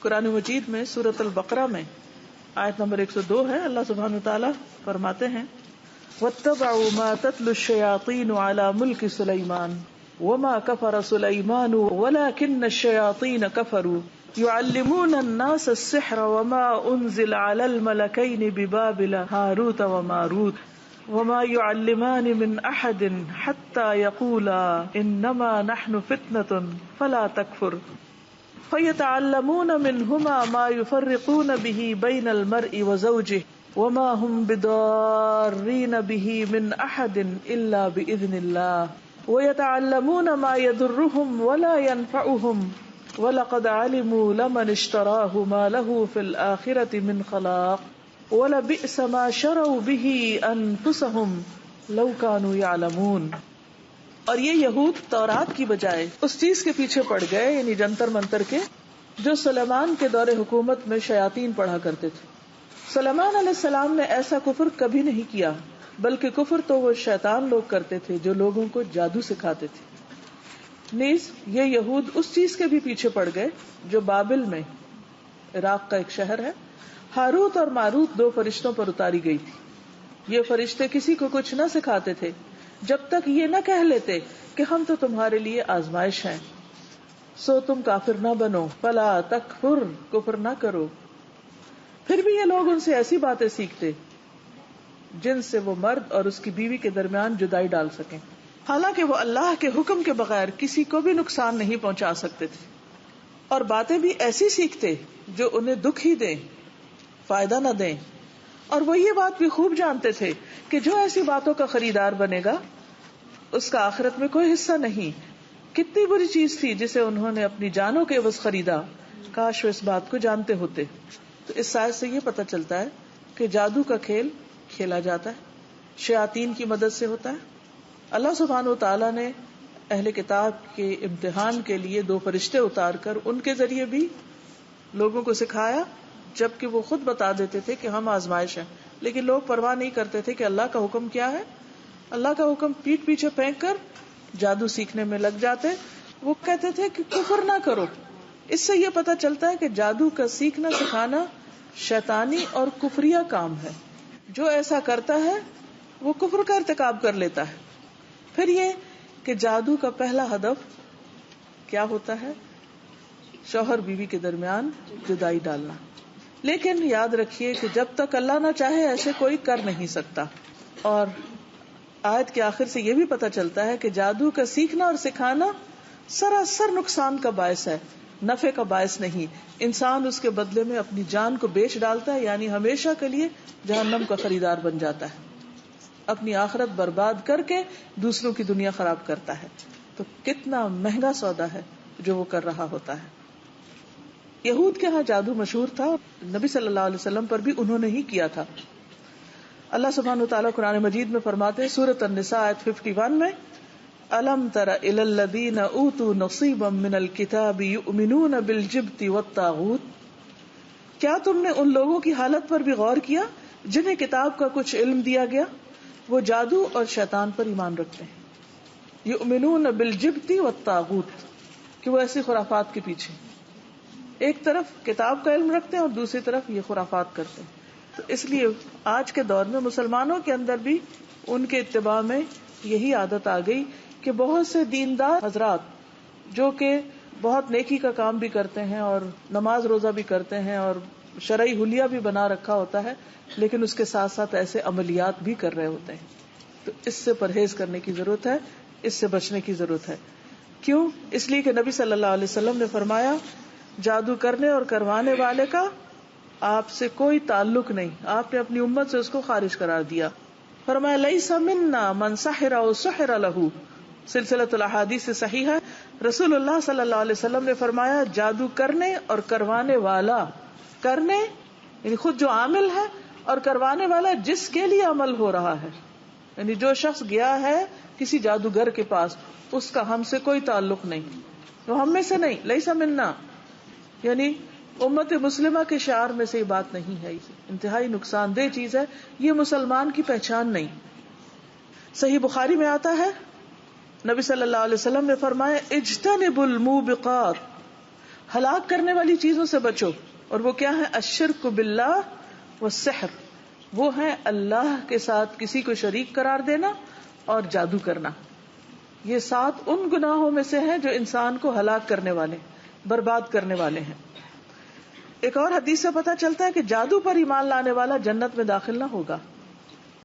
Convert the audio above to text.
قرآن مجید میں سورۃ البقرہ میں آیت نمبر 102 ہے. اللہ سبحانہ وتعالی فرماتے ہیں وَاتَّبَعُوا مَا تَتْلُو الشَّيَاطِينُ عَلَى مُلْكِ سُلَيْمَانَ وَمَا كَفَرَ سُلَيْمَانُ وَلَكِنَّ الشَّيَاطِينَ كَفَرُوا يُعَلِّمُونَ النَّاسَ السِّحْرَ وَمَا أُنزِلَ عَلَى الْمَلَكَيْنِ بِبَابِلَ هَارُوتَ وَمَارُوتَ وَمَا يُعَلِّمَانِ مِنْ أَحَدٍ حَتَّى يَقُولَا إِنَّمَا نَحْنُ فِتْنَةٌ فَلَا تَكْفُرْ فَيَتَعَلَّمُونَ مِنْهُمَا مَا يُفَرِّقُونَ بِهِ بَيْنَ الْمَرْءِ وَزَوْجِهِ وَمَا هُمْ بِضَارِّينَ بِهِ مِنْ أَحَدٍ إِلَّا بِإِذْنِ اللَّهِ وَيَتَعَلَّمُونَ مَا يَضُرُّهُمْ وَلَا يَنْفَعُهُمْ وَلَقَدْ عَلِمُوا لَمَنِ اشْتَرَاهُ مَا لَهُ فِي الْآخِرَةِ مِنْ خَلَاقٍ وَلَبِئْسَ مَا شَرَوْا بِهِ أَنفُسَهُمْ لَوْ كَانُوا يَعْلَمُونَ. اور یہ یہود تورات کی بجائے اس چیز کے پیچھے پڑ گئے یعنی جنتر منتر کے جو سلیمان کے دور حکومت میں شیاطین پڑھا کرتے تھے. سلیمان علیہ السلام نے ایسا کفر کبھی نہیں کیا بلکہ کفر تو وہ شیطان لوگ کرتے تھے جو لوگوں کو جادو سکھاتے تھے. نیز یہ یہود اس چیز کے بھی پیچھے پڑ گئے جو بابل میں عراق کا ایک شہر ہے ہاروت اور ماروت دو فرشتوں پر اتاری گئی تھی. یہ فرشتے کسی کو کچھ نہ سکھاتے تھے جب تک یہ نہ کہہ لیتے کہ ہم تو تمہارے لیے آزمائش ہیں سو تم کافر نہ بنو فلا تکفر کفر نہ کرو. پھر بھی یہ لوگ ان سے ایسی باتیں سیکھتے جن سے وہ مرد اور اس کی بیوی کے درمیان جدائی ڈال سکیں حالانکہ وہ اللہ کے حکم کے بغیر کسی کو بھی نقصان نہیں پہنچا سکتے تھے. اور باتیں بھی ایسی سیکھتے جو انہیں دکھ ہی دیں فائدہ نہ دیں. اور وہ یہ بات بھی خوب جانتے تھے کہ جو ایسی باتوں کا خریدار بنے گا اس کا آخرت میں کوئی حصہ نہیں. کتنی بری چیز تھی جسے انہوں نے اپنی جانوں کے عوض خریدا. کاش وہ اس بات کو جانتے ہوتے. تو اس آیت سے یہ پتہ چلتا ہے کہ جادو کا کھیل کھیلا جاتا ہے شیاطین کی مدد سے ہوتا ہے. اللہ سبحانہ و تعالیٰ نے اہل کتاب کے امتحان کے لیے دو فرشتے اتار کر ان کے ذریعے بھی لوگوں کو سکھایا جبکہ وہ خود بتا دیتے تھے کہ ہم آزمائش ہیں. لیکن لوگ پرواہ نہیں کرتے تھے کہ اللہ کا حکم کیا ہے. اللہ کا حکم پیٹ پیچھے پھینک کر جادو سیکھنے میں لگ جاتے. وہ کہتے تھے کہ کفر نہ کرو. اس سے یہ پتہ چلتا ہے کہ جادو کا سیکھنا سکھانا شیطانی اور کفریہ کام ہے. جو ایسا کرتا ہے وہ کفر کا ارتکاب کر لیتا ہے. پھر یہ کہ جادو کا پہلا ہدف کیا ہوتا ہے؟ شوہر بیوی کے درمیان جدائی ڈالنا. لیکن یاد رکھیے کہ جب تک اللہ نہ چاہے ایسے کوئی کر نہیں سکتا. اور آیت کے آخر سے یہ بھی پتہ چلتا ہے کہ جادو کا سیکھنا اور سکھانا سراسر نقصان کا باعث ہے نفع کا باعث نہیں. انسان اس کے بدلے میں اپنی جان کو بیچ ڈالتا ہے یعنی ہمیشہ کے لیے جہنم کا خریدار بن جاتا ہے. اپنی آخرت برباد کر کے دوسروں کی دنیا خراب کرتا ہے. تو کتنا مہنگا سودا ہے جو وہ کر رہا ہوتا ہے. یہود کے ہاں جادو مشہور تھا. نبی صلی اللہ علیہ وسلم پر بھی انہوں نے ہی کیا تھا. اللہ سبحانہ وتعالیٰ قرآن مجید میں فرماتے ہیں سورۃ النساء آیت 51 میں أَلَمْ تَرَ إِلَى الَّذِينَ أُوتُوا نَصِيبًا مِنَ الْكِتَابِ يُؤْمِنُونَ بِالْجِبْتِ وَالطَّاغُوتِ کیا تم نے ان لوگوں کی حالت پر بھی غور کیا جنہیں کتاب کا کچھ علم دیا گیا وہ جادو اور شیطان پر ایمان رکھتے ہیں. یؤمنون بالجبت والطاغوت کہ وہ ایسی خرافات کے پیچھے ایک طرف کتاب کا علم رکھتے ہیں اور دوسری طرف یہ خرافات کرتے ہیں. تو اس لیے آج کے دور میں مسلمانوں کے اندر بھی ان کے اتباع میں یہی عادت آ گئی کہ بہت سے دیندار حضرات جو کہ بہت نیکی کا کام بھی کرتے ہیں اور نماز روزہ بھی کرتے ہیں اور شرعی حلیہ بھی بنا رکھا ہوتا ہے لیکن اس کے ساتھ ساتھ ایسے عملیات بھی کر رہے ہوتے ہیں. تو اس سے پرہیز کرنے کی ضرورت ہے, اس سے بچنے کی ضرورت ہے. کیوں؟ اس لیے کہ نبی صلی اللہ علیہ وسلم نے فرمایا جادو کرنے اور کروانے والے کا آپ سے کوئی تعلق نہیں. آپ نے اپنی امت سے اس کو خارج قرار دیا. فرمایا لیس منا من سحر او سحر له, سلسلۃ الاحادیث صحیح ہے. رسول اللہ صلی اللہ علیہ وسلم نے فرمایا جادو کرنے اور کروانے والا, کرنے یعنی خود جو عامل ہے اور کروانے والا جس کے لیے عمل ہو رہا ہے, یعنی جو شخص گیا ہے کسی جادوگر کے پاس اس کا ہم سے کوئی تعلق نہیں, وہ ہم میں سے نہیں. لیس منا یعنی امت مسلمہ کے شعار میں سے یہ بات نہیں ہے. انتہائی نقصان دہ چیز ہے, یہ مسلمان کی پہچان نہیں. صحیح بخاری میں آتا ہے نبی صلی اللہ علیہ وسلم نے فرمایا اجتنبوا الموبقات ہلاک کرنے والی چیزوں سے بچو، اور وہ کیا ہے؟ الشرک باللہ والسحر، وہ ہے اللہ کے ساتھ کسی کو شریک قرار دینا اور جادو کرنا. یہ 7 ان گناہوں میں سے ہیں جو انسان کو ہلاک کرنے والے، برباد کرنے والے ہیں. ایک اور حدیث سے پتہ چلتا ہے کہ جادو پر ایمان لانے والا جنت میں داخل نہ ہوگا.